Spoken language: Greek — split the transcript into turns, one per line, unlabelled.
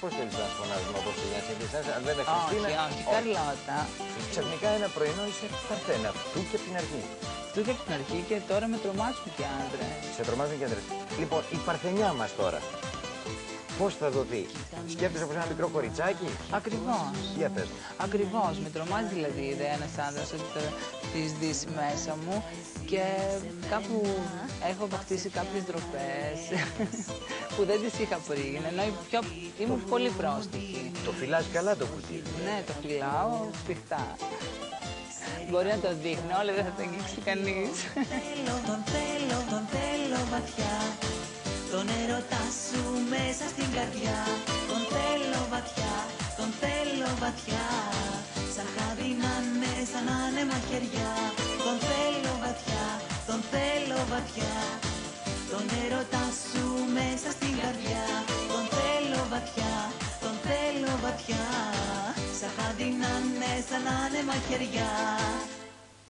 πώς θέλεις να φωνάζουμε όπως για να συνηθίσεις, αν δεν είναι Χριστίνα.
Όχι, Καρλώτα.
Ξαφνικά ένα πρωινό είσαι Παρθένα, αυτού και από την αρχή.
Αυτού και από την αρχή και τώρα με τρομάζουν και άντρες.
Σε τρομάζουν και άντρες. Λοιπόν, η Παρθενιά μας τώρα, πώς θα δοθεί? Σκέφτεσαι όπως ένα μικρό κοριτσάκι?
Ακριβώς.
Για πες.
Ακριβώς. Με τρομάζει δηλαδή η ιδέα ένας άντρας ότι θα τις δεις μέσα μου και κάπου έχω αποκτήσει κάποιες ντροπές που δεν τις είχα πριν, ενώ ήμουν πολύ πρόστιχη.
Το φυλάς καλά το κουτί?
Ναι, το φυλάω σφιχτά. Μπορεί να το δείχνω, αλλά δεν θα το αγγίξει κανείς.
Τον θέλω βαθιά. Τον έρωτά σου μέσα στην καρδιά. Τον θέλω βαθιά, τον θέλω βαθιά. Σαν χάδι να είναι, σαν να είναι μαχαιριά. Τον θέλω βαθιά, τον θέλω βαθιά. Τον έρωτά σου μέσα στην καρδιά. Τον θέλω βαθιά, τον θέλω βαθιά. Σαν χάδι να είναι, σαν να είναι μαχαιριά.